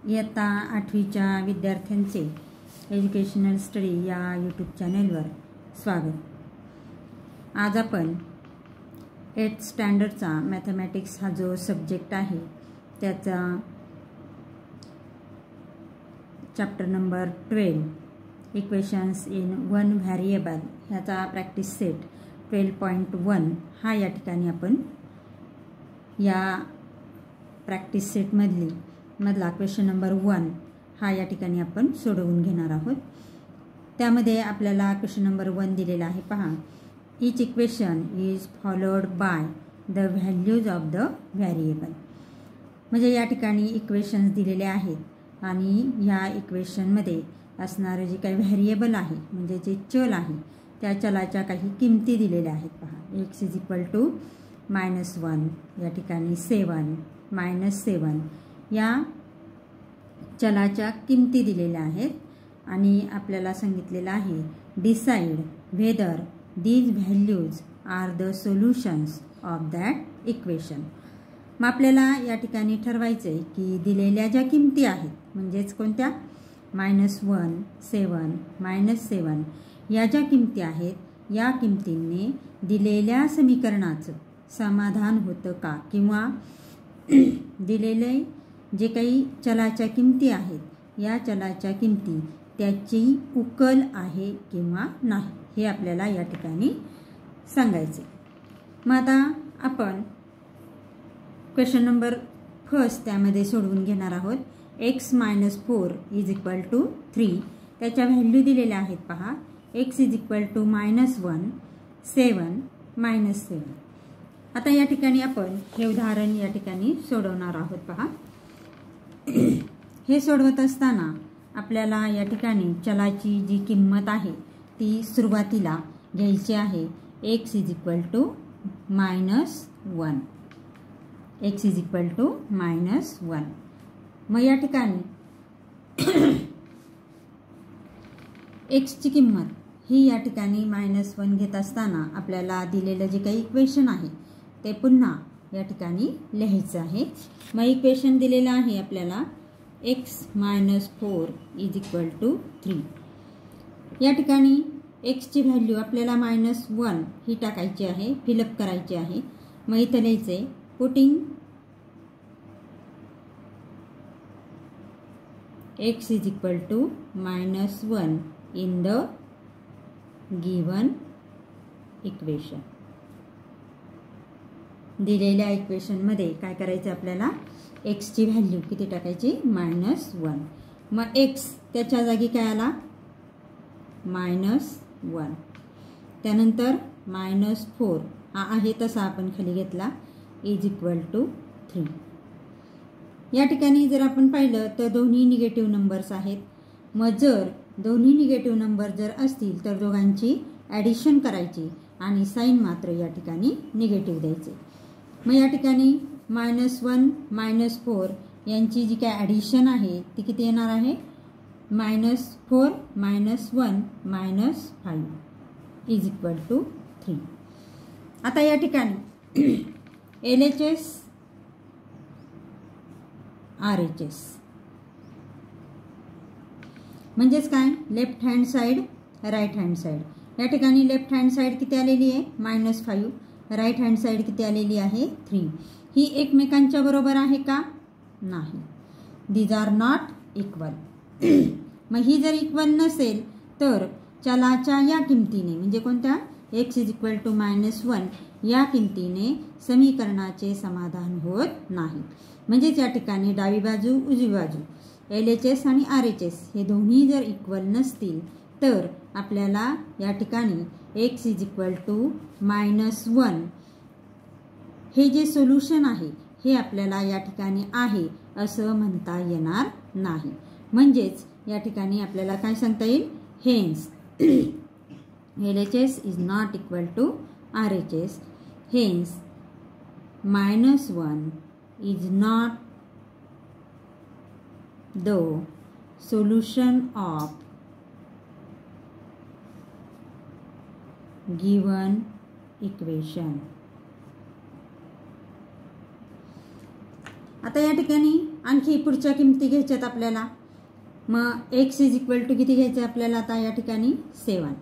इयत्ता 8वीच्या विद्यार्थ्यांचे educational study या यूट्यूब चॅनलवर स्वागत. आज आपण 8th स्टँडर्डचा मॅथमॅटिक्स हा जो सब्जेक्ट आहे त्याचा chapter number 12 equations in one variable ह्याचा प्रॅक्टिस सेट 12.1 हा या ठिकाणी आपण या प्रॅक्टिस सेटमधला क्वेश्चन नंबर 1 हा या ठिकाणी आपण सोडवून घेणार आहोत. त्यामध्ये आपल्याला क्वेश्चन नंबर 1 दिलेला आहे. पहा, each equation is followed by the values of the variable. म्हणजे या ठिकाणी इक्वेशन्स दिलेले आहेत आणि ह्या इक्वेशनमध्ये असणारे जे काही व्हॅरिएबल आहे म्हणजे जे चल आहे त्या चलाच्या काही किमती दिलेल्या आहेत. पहा, x इज इक्वल टू -1 या ठिकाणी 7 -7 या चलाच्या किमती दिलेल्या आहेत आणि आपल्याला सांगितलेलं आहे decide whether these values are the solutions of that equation. मग आपल्याला या ठिकाणी ठरवायचं आहे की दिलेल्या ज्या किमती आहेत म्हणजेच कोणत्या -1 7 -7 या ज्या किमती आहेत या किमतींनी दिलेल्या समीकरणाचं समाधान होतं का किंवा दिलेले जे काही चलाच्या किमती आहेत या चलाच्या किमती त्याची उकल आहे किंवा नाही हे आपल्याला या ठिकाणी सांगायचे. मग आता आपण क्वेश्चन नंबर 1 त्यामध्ये सोडवून घेणार आहोत. x - 4 इज इक्वल टू 3 त्याच्या व्हॅल्यू दिलेल्या आहेत. पहा, x इज इक्वल टू -1 7 -7. आता या ठिकाणी आपण हे उदाहरण या ठिकाणी सोडवणार आहोत. पहा, हे सोडवत असताना आपल्याला या ठिकाणी चलाची जी किंमत आहे ती सुरुवातीला घ्यायची आहे. x is equal to -1 x is equal to -1. मग या ठिकाणी x ची किंमत ही या ठिकाणी -1 घेत असताना आपल्याला दिलेलं जे काही इक्वेशन आहे ते पुन्हा या ठिकाणी लिहायचं आहे. मग इक्वेशन दिलेलं आहे आपल्याला x - 4 इज इक्वल टू 3. या ठिकाणी x ची व्हॅल्यू आपल्याला -1 ही टाकायची आहे, फिलअप करायची आहे. मग इथं लिहायचं आहे putting x is equal to -1 in the given equation. दिलेल्या इक्वेशनमध्ये काय करायचं आपल्याला x ची व्हॅल्यू किती टाकायची -1. मग x त्याच्या जागी काय आला -1. त्यानंतर -4 हा आहे तसा आपण खाली घेतला इज इक्वल टू 3. या ठिकाणी जर आपण पाहिलं तर दोन्ही निगेटिव्ह नंबर्स आहेत. मग जर दोन्ही निगेटिव्ह नंबर जर असतील तर दोघांची ॲडिशन करायची आणि साईन मात्र या ठिकाणी निगेटिव्ह द्यायचे. मग या ठिकाणी -1 -4 यांची जी काय ॲडिशन आहे ती किती येणार आहे -4 -1 -5 इज इक्वल टू 3. आता या ठिकाणी LHS RHS म्हणजेच काय left hand side right hand side. या ठिकाणी लेफ्ट हँड साईड किती आलेली आहे -5, राईट हँड साईड किती आलेली आहे 3. ही एकमेकांच्या बरोबर आहे का नाही. These are not equal. मग ही जर इक्वल नसेल तर चलाच्या या किमतीने म्हणजे कोणत्या x इज इक्वल टू -1 या किमतीने समीकरणाचे समाधान होत नाही. म्हणजेच या ठिकाणी डावी बाजू उजवी बाजू LHS आणि RHS हे दोन्ही जर इक्वल नसतील तर आपल्याला या ठिकाणी x इज इक्वल टू -1 हे जे सोल्युशन आहे हे आपल्याला या ठिकाणी आहे असं म्हणता येणार नाही. म्हणजेच या ठिकाणी आपल्याला काय सांगता येईल hence LHS is not equal to RHS. Hence -1 is not the solution of given equation. आता या ठिकाणी आणखी पुढच्या किमती घ्यायच्यात आपल्याला. मग x इज इक्वल टू किती घ्यायचं आपल्याला आता या ठिकाणी 7.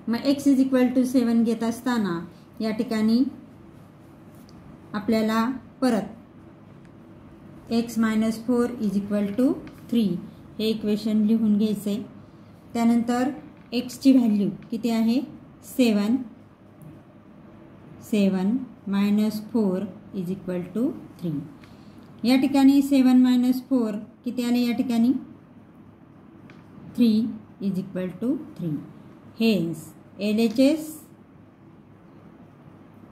मग x इज इक्वल टू 7 घेत असताना या ठिकाणी आपल्याला परत x minus 4 is equal to 3 हे इक्वेशन लिहून घ्यायचे. त्यानंतर x ची व्हॅल्यू किती आहे 7 मायनस 4 इज इक्वल टू 3. या ठिकाणी 7 मायनस 4 किती आले या ठिकाणी 3 is equal to 3. Hence LHS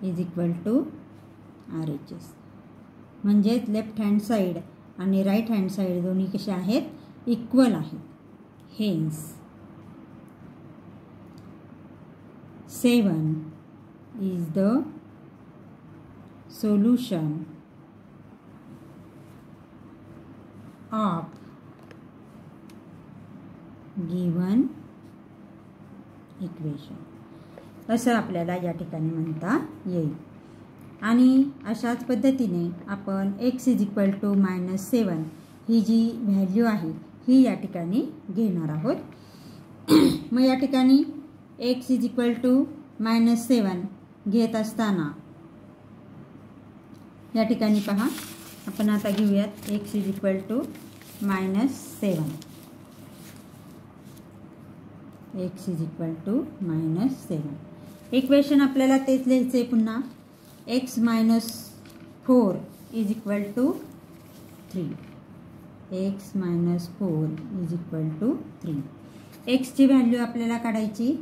is equal to RHS. म्हणजेच लेफ्ट हँड साईड आणि राईट हँड साईड दोन्ही कशा आहेत इक्वल आहेत. Hence 7 is the solution of given equation असं आपल्याला या ठिकाणी म्हणता येईल. आणि अशाच पद्धतीने आपण x is equal to minus 7 ही जी व्हॅल्यू आहे ही या ठिकाणी घेणार आहोत. मग या ठिकाणी x is equal to minus 7 घेत असताना या ठिकाणी पहा आपण आता घेऊयात x is equal to minus 7. x is equal to minus 7. Equation आपल्याला तेच लिहायचे पुन्हा x minus 4 is equal to 3. x minus 4 is equal to 3. x ची व्हॅल्यू आपल्याला काढायची.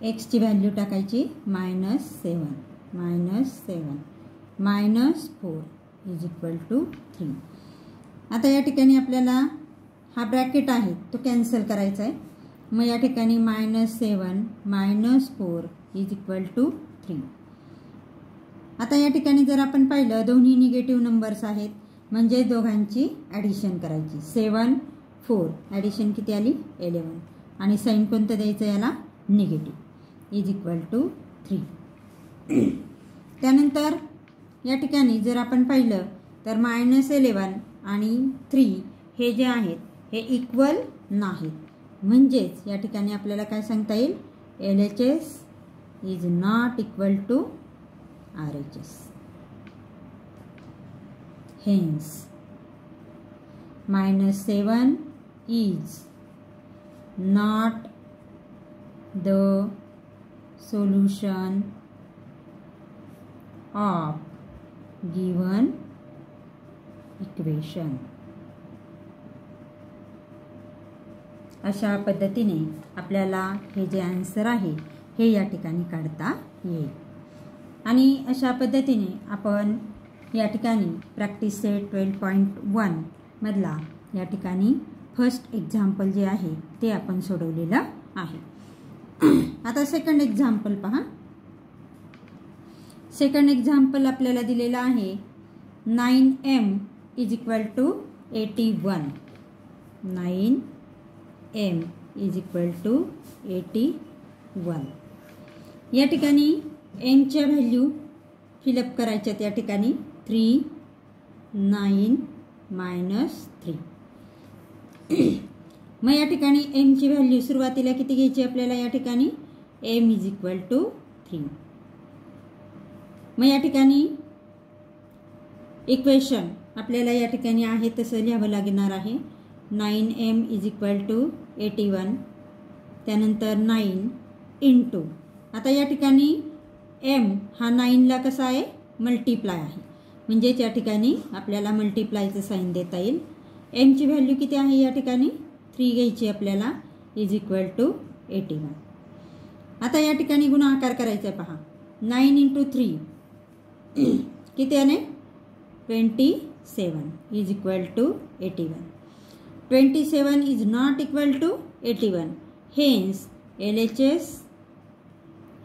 x ची व्हॅल्यू टाकायची minus 7 minus 4 is equal to 3. आता या ठिकाणी आपल्याला हा ब्रॅकेट आहे तो कॅन्सल करायचा आहे. मग या ठिकाणी minus 7 minus 4 is equal to 3. आता या ठिकाणी जर आपण पाहिलं दोन्ही निगेटिव्ह नंबर्स आहेत म्हणजे दोघांची ॲडिशन करायची. 7 4 ॲडिशन किती आली 11 आणि साईन कोणतं द्यायचं याला निगेटिव्ह इज इक्वल टू 3. त्यानंतर या ठिकाणी जर आपण पाहिलं तर मायनस 11 आणि 3 हे जे आहेत हे इक्वल नाहीत. म्हणजेच या ठिकाणी आपल्याला काय सांगता येईल LHS is not equal to RHS. Hence minus 7 is not the solution of given equation. अशा पद्धतीने आपल्याला हे जे आन्सर आहे हे या ठिकाणी काढता येईल. आणि अशा पद्धतीने आपण या ठिकाणी प्रॅक्टिस सेट 12.1 मधला या ठिकाणी फर्स्ट एक्झाम्पल जे आहे ते आपण सोडवलेलं आहे. आता सेकंड एक्झाम्पल पहा. सेकंड एक्झाम्पल आपल्याला दिलेला आहे 9m is equal to 81. 9m is equal to 81. या ठिकाणी mच्या व्हॅल्यू फिलअप करायच्यात. या ठिकाणी 3 9 मायनस 3. मग या ठिकाणी mची व्हॅल्यू सुरुवातीला किती घ्यायची आपल्याला या ठिकाणी m इज इक्वल टू 3. मग या ठिकाणी इक्वेशन आपल्याला या ठिकाणी आहे तसं लिहावं लागणार आहे. 9m इज इक्वल टू 81 त्यानंतर 9 इंटू आता या ठिकाणी m हा 9ला कसा आहे मल्टिप्लाय आहे म्हणजेच या ठिकाणी आपल्याला मल्टिप्लायचं साईन देता येईल. mची व्हॅल्यू किती आहे या ठिकाणी 3 घ्यायची आपल्याला इज इक्वल टू 81. आता या ठिकाणी गुणाकार करायचा आहे पहा. 9 इंटू 3 किती आले 27 is equal to 81. 27 is not equal to 81. Hence LHS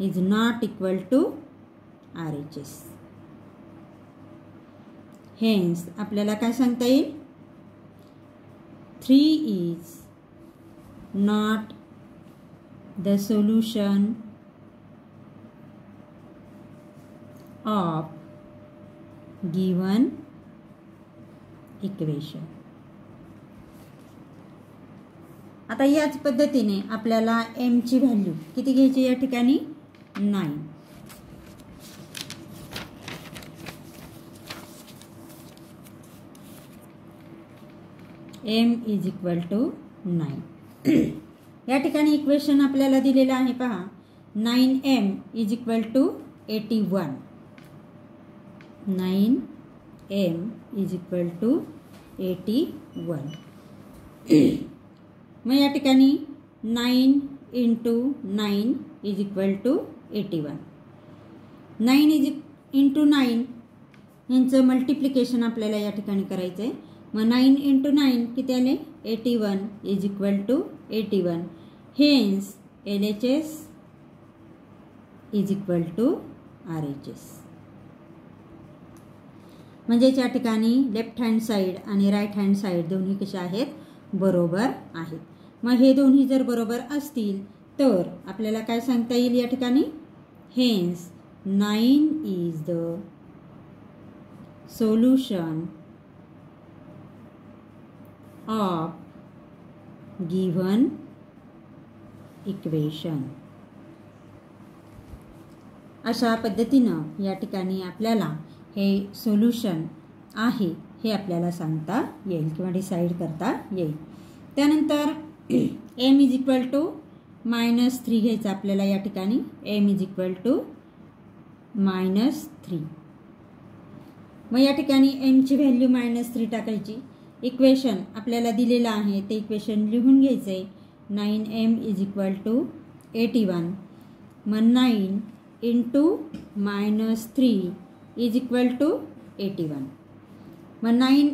is not equal to RHS. Hence आपल्याला काय सांगता येईल 3 is not the solution of given equation. आता याच पद्धतीने आपल्याला m ची व्हॅल्यू किती घ्यायची या ठिकाणी 9. m is equal to 9. या ठिकाणी इक्वेशन आपल्याला दिलेलं आहे पहा. 9m is equal to 81. 9m is equal to 81. मग या ठिकाणी 9 into 9 is equal to 81. 9 into 9 यांचं मल्टिप्लिकेशन आपल्याला या ठिकाणी करायचं आहे. मग 9 इंटू 9 किती आले 81 is equal to 81. Hence LHS is equal to RHS. म्हणजेच या ठिकाणी लेफ्ट हँड साईड आणि राईट हँड साईड दोन्ही कशा आहेत बरोबर आहेत. मग हे दोन्ही जर बरोबर असतील तर आपल्याला काय सांगता येईल या ठिकाणी. Hence 9 is the solution of given equation. अशा पद्धतीनं या ठिकाणी आपल्याला हे सोल्युशन आहे हे आपल्याला सांगता येईल किंवा डिसाईड करता येईल. त्यानंतर m इज इक्वल टू -3 घ्यायचं आपल्याला या ठिकाणी. m is equal to -3. मग या ठिकाणी m ची व्हॅल्यू -3 टाकायची. इक्वेशन आपल्याला दिलेलं आहे ते इक्वेशन लिहून घ्यायचं आहे. 9m is equal to 81. मग 9 इंटू -3 इज इक्वल टू 81. मग 9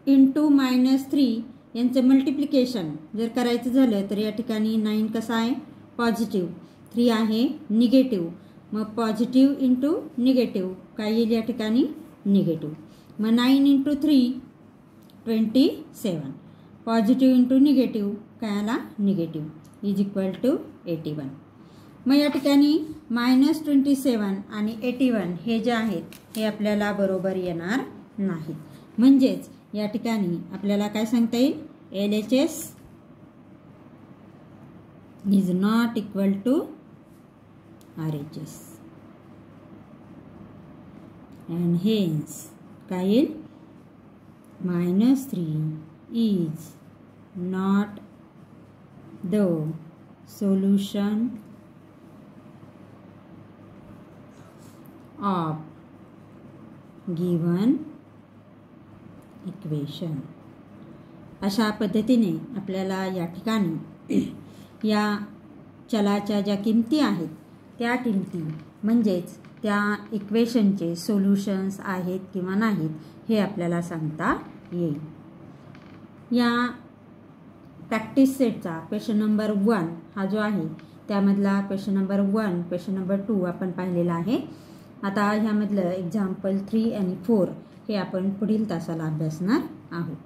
इंटू -3 यांचं मल्टिप्लिकेशन जर करायचं झालं तर या ठिकाणी 9 कसा आहे पॉझिटिव्ह, 3 आहे निगेटिव्ह. मग पॉझिटिव्ह इंटू निगेटिव्ह काय येईल या ठिकाणी निगेटिव्ह. मग 9 इंटू 3 27. पॉझिटिव्ह इंटू निगेटिव्ह काय आला निगेटिव्ह इज इक्वल टू 81. मग या ठिकाणी -27 आणि 81 हे जे आहेत हे आपल्याला बरोबर येणार नाहीत. म्हणजेच या ठिकाणी आपल्याला काय सांगता येईल LHS is not equal to RHS. And hence काय येईल -3 is not the solution of given equation. अशा पद्धतीने आपल्याला या ठिकाणी या चलाच्या ज्या किमती आहेत त्या किमती म्हणजेच त्या इक्वेशनचे सोल्युशन्स आहेत किंवा नाहीत हे आपल्याला सांगता येईल. या प्रॅक्टिस सेटचा क्वेश्चन नंबर 1 हा जो आहे त्यामधला क्वेश्चन नंबर 1 क्वेश्चन नंबर 2 आपण पाहिलेला आहे. आता ह्यामधलं एक्झाम्पल 3 आणि 4 हे आपण पुढील तासाला अभ्यासणार आहोत.